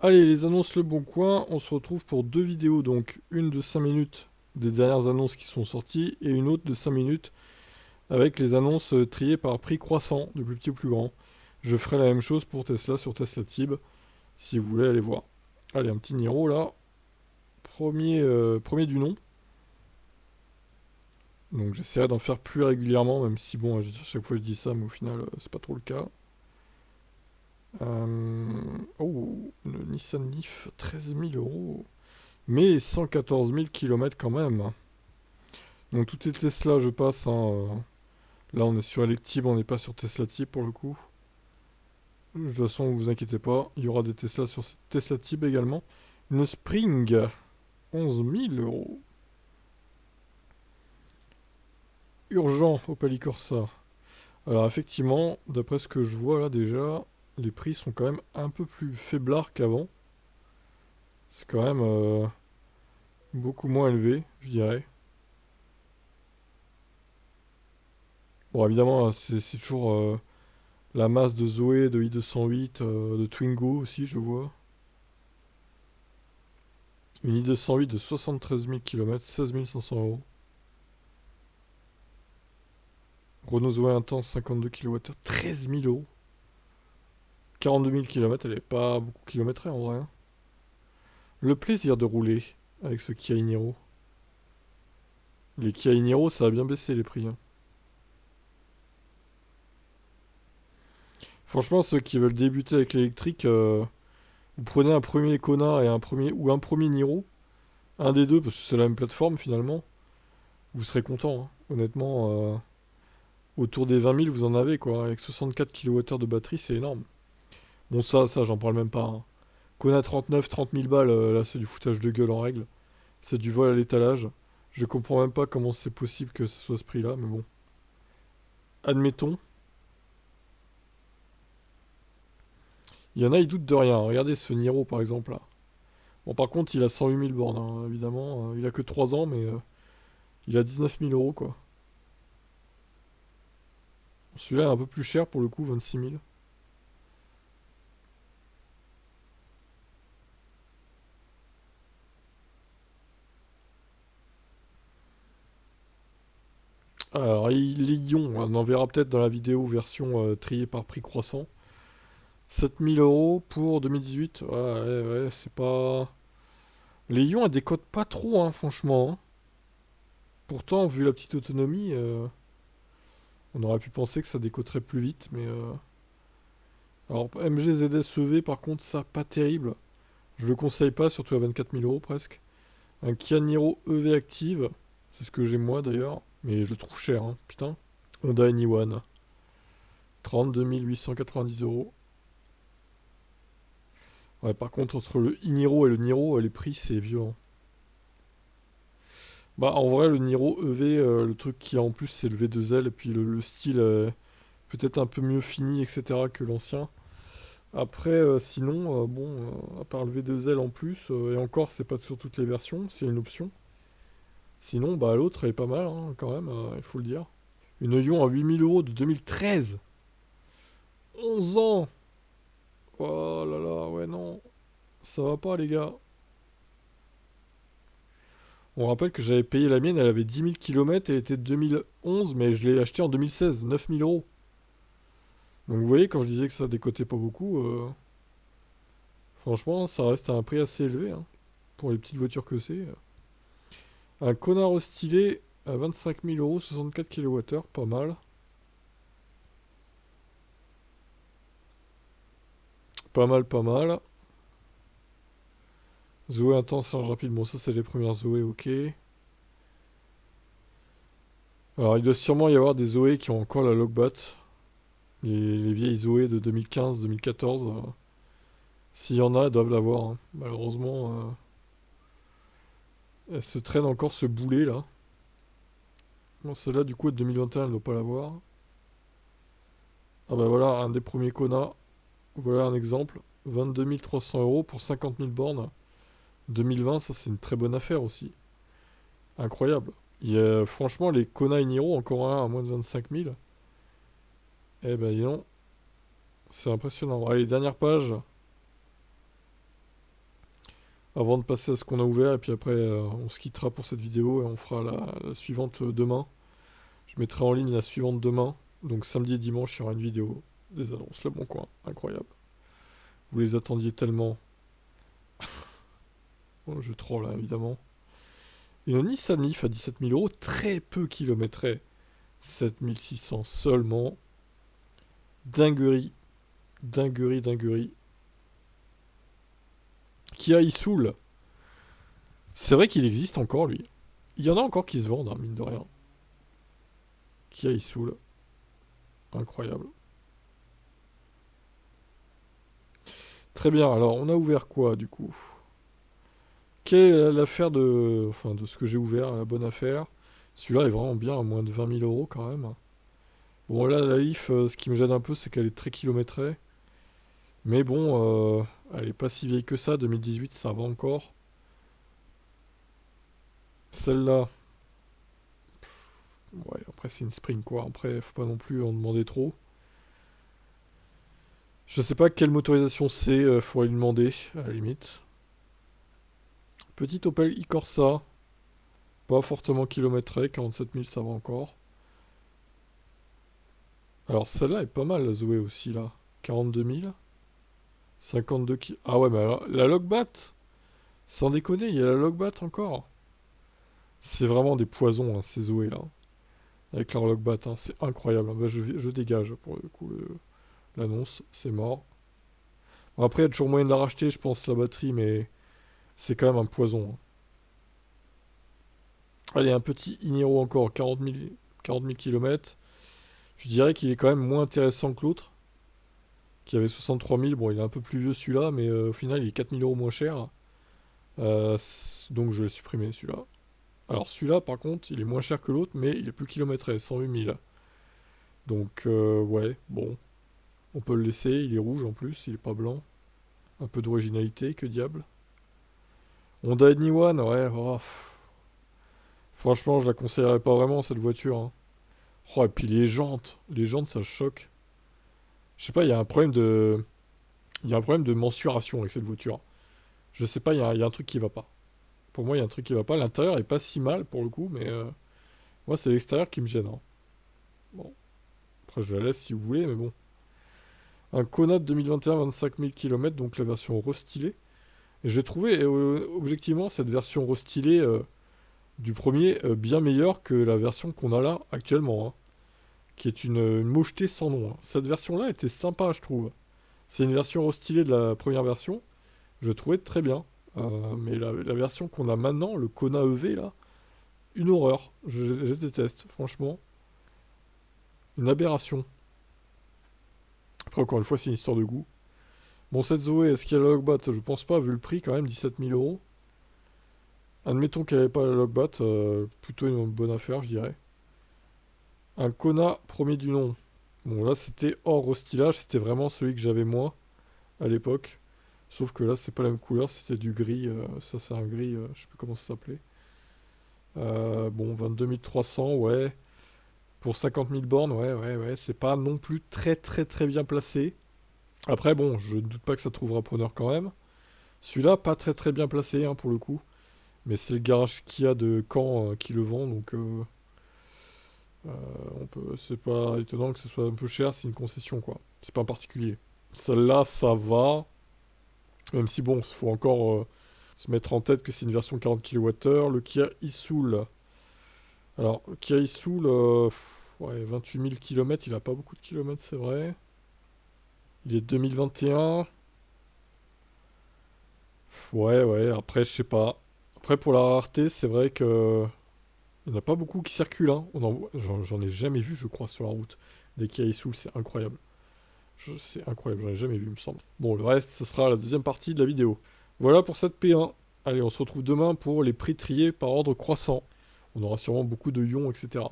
Allez, les annonces Le Bon Coin, on se retrouve pour deux vidéos, donc une de 5 minutes des dernières annonces qui sont sorties et une autre de 5 minutes avec les annonces triées par prix croissant, de plus petit au plus grand. Je ferai la même chose pour Tesla sur Tesla Tib, si vous voulez aller voir. Allez, un petit Niro là, premier du nom. Donc j'essaierai d'en faire plus régulièrement, même si bon, à chaque fois je dis ça, mais au final c'est pas trop le cas. Oh, le Nissan Leaf, 13 000 euros. Mais 114 000 km quand même. Donc tout est Tesla, je passe, hein. Là, on est sur Electib, on n'est pas sur Tesla Tib pour le coup. De toute façon, vous inquiétez pas, il y aura des Tesla sur Tesla Tib également. Une Spring, 11 000 euros. Urgent, Opel Corsa. Alors effectivement, d'après ce que je vois là déjà, les prix sont quand même un peu plus faiblards qu'avant. C'est quand même beaucoup moins élevé, je dirais. Bon, évidemment, c'est toujours la masse de Zoé, de i208, de Twingo aussi, je vois. Une i208 de 73 000 km, 16 500 euros. Renault Zoé Intense, 52 kWh, 13 000 euros. 42 000 km, elle est pas beaucoup kilométrée en vrai, hein. Le plaisir de rouler avec ce Kia Niro. Les Kia Niro, ça a bien baissé les prix, hein. Franchement, ceux qui veulent débuter avec l'électrique, vous prenez un premier Kona et un premier Niro, un des deux, parce que c'est la même plateforme finalement, vous serez content, hein. Honnêtement, autour des 20 000, vous en avez quoi. Avec 64 kWh de batterie, c'est énorme. Bon, ça, j'en parle même pas, hein. Kona 39, 30 000 balles, là, c'est du foutage de gueule en règle. C'est du vol à l'étalage. Je comprends même pas comment c'est possible que ce soit ce prix-là, mais bon. Admettons. Il y en a, ils doutent de rien. Regardez ce Niro, par exemple, là. Bon, par contre, il a 108 000 bornes, hein, évidemment. Il a que 3 ans, mais il a 19 000 euros, quoi. Celui-là est un peu plus cher, pour le coup, 26 000. Alors, les ions, on en verra peut-être dans la vidéo version triée par prix croissant. 7 000 euros pour 2018. Ouais, ouais, ouais, c'est pas... Les ions, elles décodent pas trop, hein, franchement, hein. Pourtant, vu la petite autonomie, on aurait pu penser que ça décoterait plus vite, mais... Alors, MG ZS EV, par contre, ça, pas terrible. Je le conseille pas, surtout à 24 000 euros presque. Un Kia Niro EV Active, c'est ce que j'ai moi d'ailleurs, mais je le trouve cher, hein, putain. Honda Anyone, 32 890 euros. Ouais, par contre, entre le e-Niro et le Niro, les prix, c'est violent. Bah, en vrai, le Niro EV, le truc qui a en plus, c'est le V2L, et puis le style peut-être un peu mieux fini, etc., que l'ancien. Après, sinon, bon, à part le V2L en plus, et encore, c'est pas sur toutes les versions, c'est une option. Sinon, bah, l'autre est pas mal, hein, quand même, il faut le dire. Une Ion à 8 000 euros de 2013. 11 ans. Oh là là, ouais, non. Ça va pas, les gars. On rappelle que j'avais payé la mienne, elle avait 10 000 km, elle était de 2011, mais je l'ai achetée en 2016, 9 000 euros. Donc vous voyez, quand je disais que ça décotait pas beaucoup, franchement, ça reste à un prix assez élevé, hein, pour les petites voitures que c'est. Un connard stylé à 25 000 euros, 64 kWh, pas mal. Pas mal, pas mal. Zoé intense, charge rapide, bon ça c'est les premières Zoé, ok. Alors il doit sûrement y avoir des Zoé qui ont encore la Logbat. Les vieilles Zoé de 2015-2014. S'il y en a, elles doivent l'avoir, hein. Malheureusement, elle se traîne encore ce boulet là. Bon, celle-là, du coup, de 2021, elle ne doit pas l'avoir. Ah bah voilà, un des premiers Kona. Voilà un exemple. 22 300 euros pour 50 000 bornes. 2020, ça c'est une très bonne affaire aussi. Incroyable. Franchement, les Kona et Niro, encore un à moins de 25 000. Eh ben, dis donc, c'est impressionnant. Allez, dernière page. avant de passer à ce qu'on a ouvert, et puis après, on se quittera pour cette vidéo, et on fera la suivante demain. Je mettrai en ligne la suivante demain, donc samedi et dimanche, il y aura une vidéo des annonces, Le Bon Coin, incroyable. Vous les attendiez tellement. Bon, je troll, hein, évidemment. Et un Nissan Leaf à 17 000 euros, très peu kilométré. 7600 seulement. Dinguerie. Dinguerie, dinguerie. Kia Isoul. C'est vrai qu'il existe encore, lui. Il y en a encore qui se vendent, hein, mine de rien. Kia Isoul. Incroyable. Très bien, alors on a ouvert quoi, du coup? Quelle est l'affaire de... Enfin, de ce que j'ai ouvert, la bonne affaire? Celui-là est vraiment bien, à moins de 20 000 euros quand même. Bon, là, la Leaf, ce qui me gêne un peu, c'est qu'elle est très kilométrée. Mais bon, elle est pas si vieille que ça, 2018, ça va encore. Celle-là, ouais, après c'est une Spring quoi, après faut pas non plus en demander trop. Je sais pas quelle motorisation c'est, faudrait lui demander, à la limite. Petite Opel e-Corsa, pas fortement kilométrée, 47 000 ça va encore. Alors celle-là est pas mal la Zoé aussi là, 42 000. 52 ki... Ah ouais mais alors, la Logbat, sans déconner, il y a la Logbat encore. C'est vraiment des poisons hein, ces Zoé là. Avec leur Logbat, hein, c'est incroyable. Bah, je dégage pour le coup l'annonce, c'est mort. Bon, après il y a toujours moyen de la racheter je pense la batterie mais c'est quand même un poison, hein. Allez, un petit Iniro encore, 40 000 km. Je dirais qu'il est quand même moins intéressant que l'autre, qui avait 63 000. Bon, il est un peu plus vieux celui-là, mais au final, il est 4 000 euros moins cher. Donc je vais le supprimer celui-là. Alors celui-là, par contre, il est moins cher que l'autre, mais il est plus kilométré, 108 000. Donc, ouais, bon. On peut le laisser, il est rouge en plus, il est pas blanc. Un peu d'originalité, que diable. Honda Anyone, ouais, oh, franchement, je la conseillerais pas vraiment cette voiture, hein. Oh, et puis les jantes, ça choque. Je sais pas, il y a un problème de, il y a un problème de mensuration avec cette voiture. Je sais pas, il y a un truc qui va pas. Pour moi, il y a un truc qui va pas. L'intérieur est pas si mal pour le coup, mais moi, c'est l'extérieur qui me gêne, hein. Bon, après, je la laisse si vous voulez, mais bon. Un Kona 2021, 25 000 km, donc la version restylée. Et j'ai trouvé, objectivement, cette version restylée du premier bien meilleure que la version qu'on a là actuellement, hein, qui est une mocheté sans nom, hein. Cette version-là était sympa, je trouve. C'est une version restylée de la première version. Je trouvais très bien. Mais la version qu'on a maintenant, le Kona EV, là, une horreur. Je déteste, franchement. Une aberration. Après, encore une fois, c'est une histoire de goût. Bon, cette Zoé, est-ce qu'il y a la Logbat? Je pense pas, vu le prix, quand même, 17 000 euros. Admettons qu'il n'y avait pas la Logbat, plutôt une bonne affaire, je dirais. Un Kona premier du nom. Bon, là, c'était hors restylage, c'était vraiment celui que j'avais moi, à l'époque. Sauf que là, c'est pas la même couleur, c'était du gris. Ça, c'est un gris, je sais plus comment ça s'appelait. Bon, 22 300, ouais. Pour 50 000 bornes, ouais. C'est pas non plus très, très, très bien placé. Après, bon, je ne doute pas que ça trouvera preneur quand même. Celui-là, pas très, très bien placé, hein, pour le coup. Mais c'est le garage Kia de Caen qui le vend, donc c'est pas étonnant que ce soit un peu cher, c'est une concession, quoi. C'est pas un particulier. Celle-là, ça va. Même si, bon, il faut encore se mettre en tête que c'est une version 40 kWh. Le Kia e-Soul. Alors, le Kia e-Soul, ouais, 28 000 km, il a pas beaucoup de kilomètres, c'est vrai. Il est 2021. Ouais, après, je sais pas. Après, pour la rareté, c'est vrai que... Il n'y en a pas beaucoup qui circulent, hein. J'en ai jamais vu, je crois, sur la route. Des Kia e-Soul, c'est incroyable. C'est incroyable, j'en ai jamais vu, il me semble. Bon, le reste, ce sera la deuxième partie de la vidéo. Voilà pour cette P1. Allez, on se retrouve demain pour les prix triés par ordre croissant. On aura sûrement beaucoup de ions, etc.